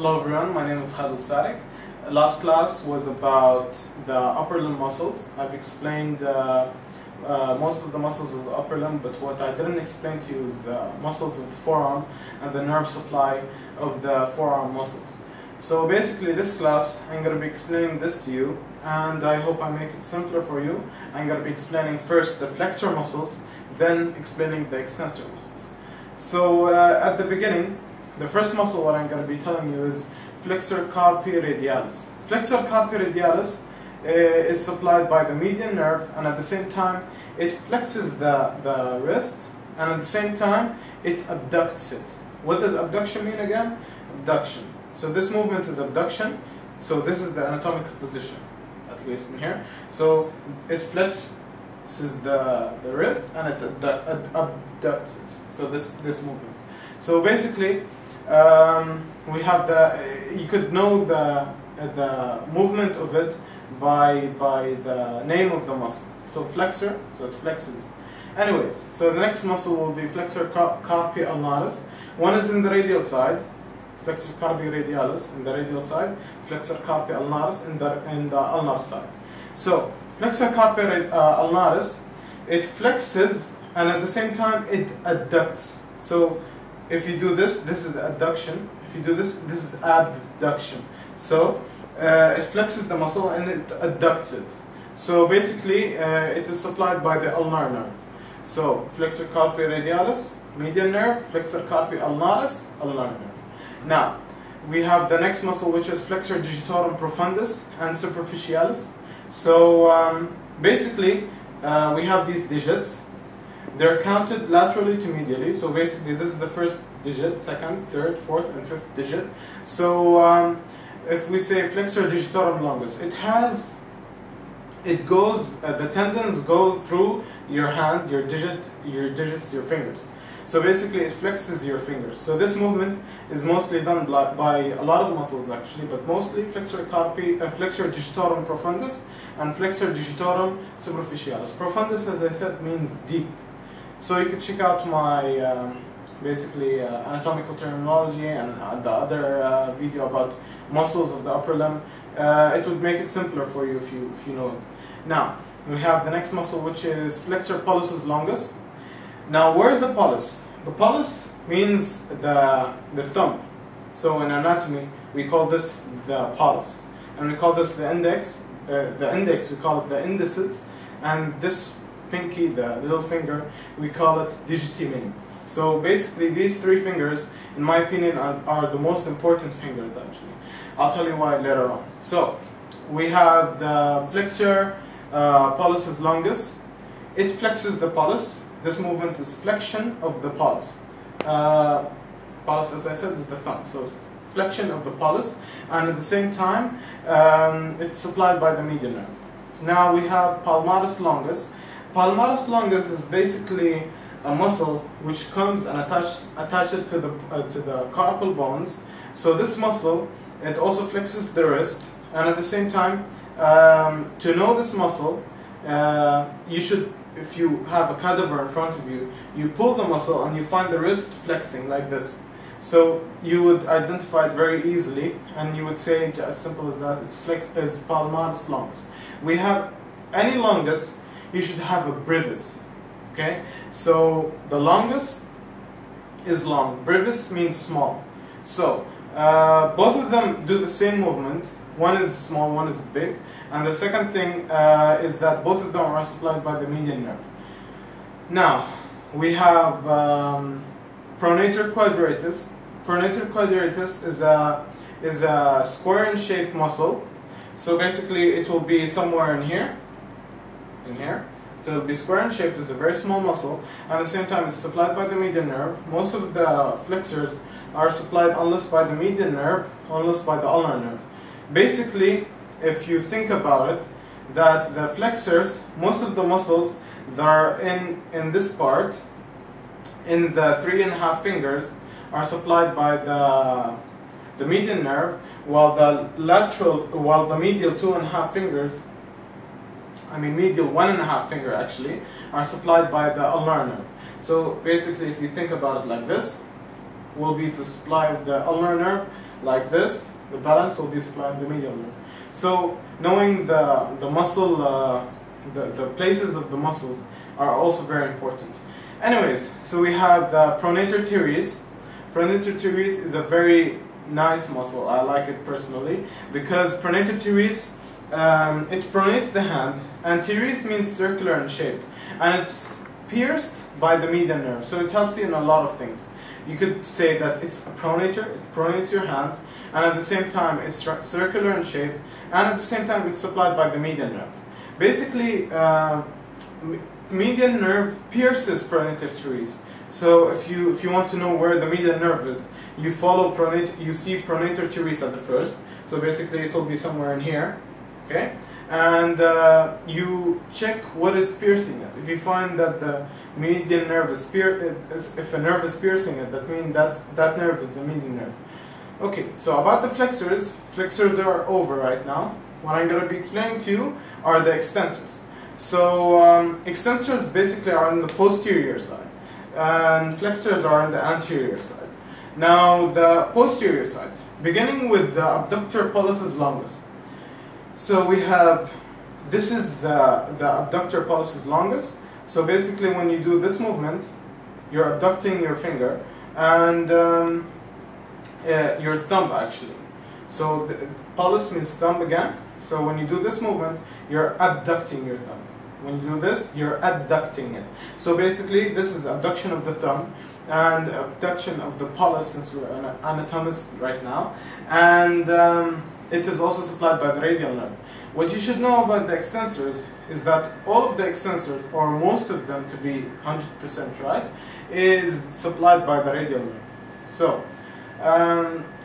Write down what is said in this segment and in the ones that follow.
Hello everyone, my name is Khalid Al Sadek. Last class was about the upper limb muscles. I've explained most of the muscles of the upper limb, but what I didn't explain to you is the muscles of the forearm and the nerve supply of the forearm muscles. So basically this class, I'm going to be explaining this to you, and I hope I make it simpler for you. I'm going to be explaining first the flexor muscles, then explaining the extensor muscles. So at the beginning, the first muscle what I'm going to be telling you is flexor carpi radialis. Flexor carpi radialis is supplied by the median nerve, and at the same time it flexes the wrist, and at the same time it abducts it. What does abduction mean again? Abduction. So this movement is abduction. So this is the anatomical position, at least in here. So it flexes the wrist and it abducts it. So this movement. So basically we have you could know the movement of it by the name of the muscle. So flexor, so it flexes. Anyways, so the next muscle will be flexor carpi ulnaris. One is in the radial side, flexor carpi radialis in the radial side, flexor carpi ulnaris in the ulnar side. So flexor carpi ulnaris, it flexes and at the same time it adducts. So if you do this, this is adduction. If you do this, this is abduction. So it flexes the muscle and it adducts it. So basically it is supplied by the ulnar nerve. So flexor carpi radialis, median nerve, flexor carpi ulnaris, ulnar nerve. Now we have the next muscle, which is flexor digitorum profundus and superficialis. So basically we have these digits. They're counted laterally to medially. So basically this is the first digit, second, third, fourth, and fifth digit. So if we say flexor digitorum longus, the tendons go through your hand, your digits, your fingers. So basically it flexes your fingers. So this movement is mostly done by a lot of muscles actually, but mostly flexor digitorum profundus and flexor digitorum superficialis. Profundus, as I said, means deep. So you could check out my basically anatomical terminology and the other video about muscles of the upper limb. It would make it simpler for you if you know it. Now we have the next muscle, which is flexor pollicis longus. Now where's the pollice? The pollice means the thumb. So in anatomy we call this the pollice, and we call this the index. The index we call it the indices, and this pinky, the little finger, we call it digiti minimi. So basically these three fingers, in my opinion, are the most important fingers actually. I'll tell you why later on. So we have the flexor pollicis longus. It flexes the pollice. This movement is flexion of the pollice. Pollice, as I said, is the thumb. So flexion of the pollice, and at the same time it's supplied by the median nerve. Now we have palmaris longus. Palmaris longus is basically a muscle which comes and attaches to the carpal bones. So this muscle, it also flexes the wrist, and at the same time, to know this muscle, you should, if you have a cadaver in front of you, you pull the muscle and you find the wrist flexing like this. So you would identify it very easily, and you would say as simple as that, it's palmaris longus. We have any longus, you should have a brevis. Okay, so the longus is long, brevis means small. So both of them do the same movement. One is small, one is big, and the second thing is that both of them are supplied by the median nerve. Now we have pronator quadratus. Pronator quadratus is a square in shape muscle. So basically it will be somewhere in here. So it will be square in shape. It's a very small muscle, and at the same time it's supplied by the median nerve. Most of the flexors are supplied unless by the median nerve, unless by the ulnar nerve. Basically, if you think about it, that the flexors, most of the muscles that are in this part, in the 3.5 fingers, are supplied by the median nerve, while the medial 2.5 fingers, medial 1.5 finger actually, are supplied by the ulnar nerve. So basically, if you think about it like this, will be the supply of the ulnar nerve, like this, the balance will be supplied in the medial nerve. So knowing the muscle, the places of the muscles are also very important. Anyways, so we have the pronator teres. Pronator teres is a very nice muscle. I like it personally because pronator teres, it pronates the hand, and teres means circular and shaped, and it's pierced by the median nerve, so it helps you in a lot of things. You could say that it's a pronator, it pronates your hand, and at the same time it's circular and shaped, and at the same time it's supplied by the median nerve. Basically, median nerve pierces pronator teres. So if you want to know where the median nerve is, you follow you see pronator teres at the first. So basically it will be somewhere in here, okay? And you check what is piercing it. If you find that the median nerve is if a nerve is piercing it, that means that nerve is the median nerve. Okay, so about the flexors, flexors are over right now. What I'm going to be explaining to you are the extensors. So extensors basically are on the posterior side, and flexors are on the anterior side. Now the posterior side, beginning with the abductor pollicis longus. So we have, this is the abductor pollicis longus. So basically when you do this movement, you're abducting your finger and your thumb actually. So the pollicis means thumb again. So when you do this movement, you're abducting your thumb. When you do this, you're adducting it. So basically this is abduction of the thumb and abduction of the pollicis, since we're an anatomist right now. And it is also supplied by the radial nerve. What you should know about the extensors is that all of the extensors, or most of them to be 100% right, is supplied by the radial nerve. So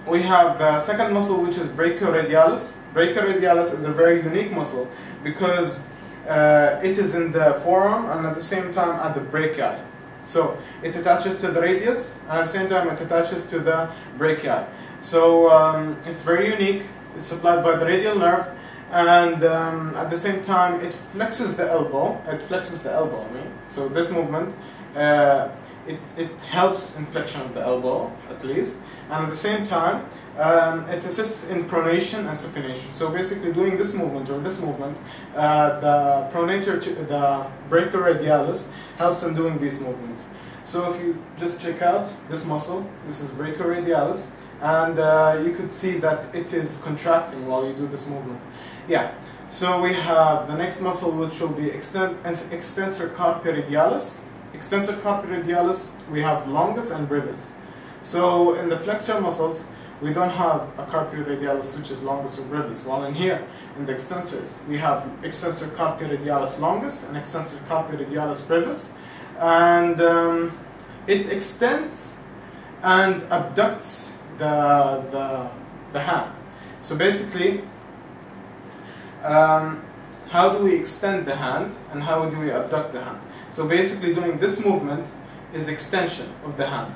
we have the second muscle, which is brachioradialis. Brachioradialis is a very unique muscle because it is in the forearm and at the same time at the brachii. So it attaches to the radius and at the same time it attaches to the brachii. So it's very unique. It's supplied by the radial nerve, and at the same time it flexes the elbow. I mean. So this movement, it helps in flexion of the elbow at least, and at the same time it assists in pronation and supination. So basically doing this movement or this movement, the brachioradialis helps in doing these movements. So if you just check out this muscle, this is brachioradialis, and you could see that it is contracting while you do this movement. Yeah. So we have the next muscle, which will be extensor carpi radialis. Extensor carpi radialis, we have longus and brevis. So in the flexor muscles, we don't have a carpi radialis which is longus or brevis. While in here, in the extensors, we have extensor carpi radialis longus and extensor carpi radialis brevis, and it extends and abducts the hand. So basically, how do we extend the hand and how do we abduct the hand? So basically doing this movement is extension of the hand,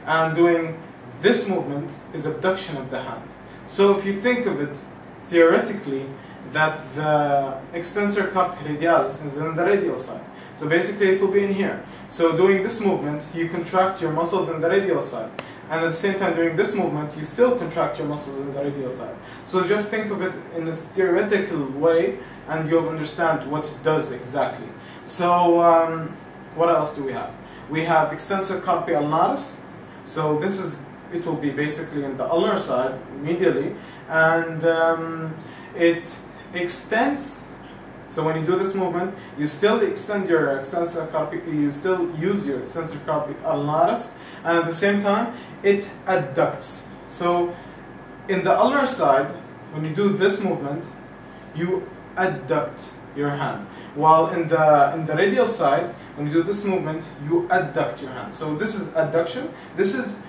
and doing this movement is abduction of the hand. So if you think of it theoretically, that the extensor carpi radialis is on the radial side. So basically it will be in here. So doing this movement, you contract your muscles in the radial side. And at the same time doing this movement, you still contract your muscles in the radial side. So just think of it in a theoretical way and you'll understand what it does exactly. So what else do we have? We have extensor carpi ulnaris. So this is, it will be basically in the ulnar side immediately, and it extends. So when you do this movement, you still extend your extensor carpi, you still use your extensor carpi ulnaris, and at the same time it adducts. So in the ulnar side, when you do this movement, you adduct your hand, while in the radial side, when you do this movement, you adduct your hand. So this is adduction, this is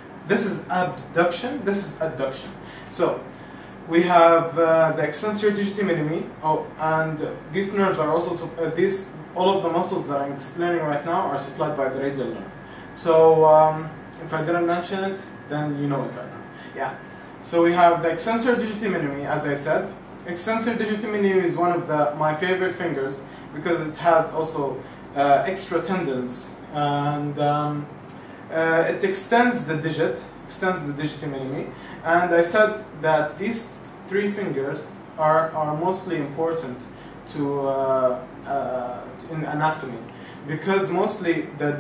abduction, this is adduction. So we have the extensor digiti minimi. Oh, and these nerves are also all of the muscles that I'm explaining right now are supplied by the radial nerve. So if I didn't mention it, then you know it right now. Yeah. So we have the extensor digiti minimi, as I said. Extensor digiti minimi is one of my favorite fingers because it has also extra tendons, and it extends the digit extends the digiti minimi, and I said that these three fingers are mostly important to in anatomy, because mostly the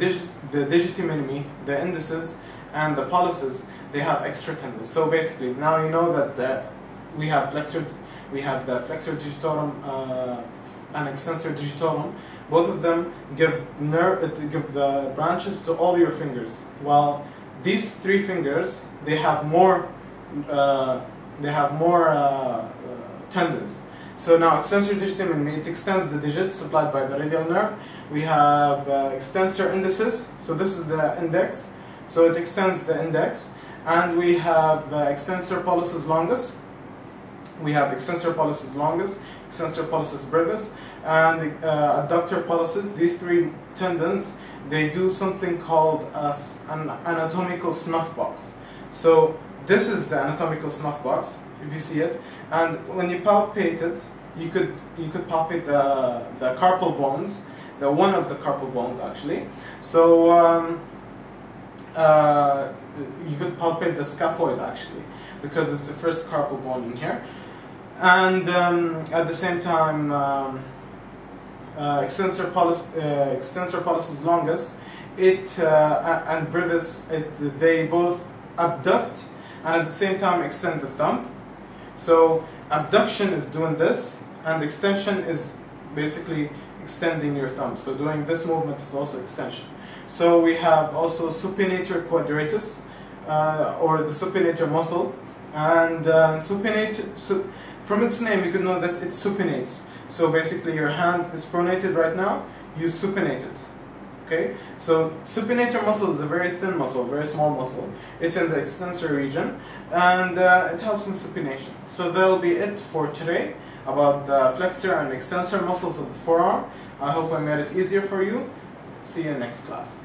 digiti minimi, the indices, and the pollices, they have extra tendons. So basically, now you know that we have the flexor digitorum and extensor digitorum. Both of them give branches to all your fingers. While these three fingers, they have more tendons. So now extensor digiti minimi, it extends the digit supplied by the radial nerve. We have extensor indices, so this is the index, so it extends the index. And we have extensor pollicis longus. We have extensor pollicis longus, extensor pollicis brevis, and adductor pollicis. These three tendons, they do something called an anatomical snuff box. So this is the anatomical snuff box, if you see it, and when you palpate it, you could palpate the carpal bones, one of the carpal bones actually. So you could palpate the scaphoid actually, because it's the first carpal bone in here. And at the same time, extensor pollicis longus, and brevis, they both abduct and at the same time extend the thumb. So abduction is doing this, and extension is basically extending your thumb. So doing this movement is also extension. So we have also supinator quadratus, or the supinator muscle, and from its name you can know that it supinates. So basically your hand is pronated right now, you supinate it. Okay, so supinator muscle is a very thin muscle, very small muscle. It's in the extensor region, and it helps in supination. So that'll be it for today about the flexor and extensor muscles of the forearm. I hope I made it easier for you. See you in the next class.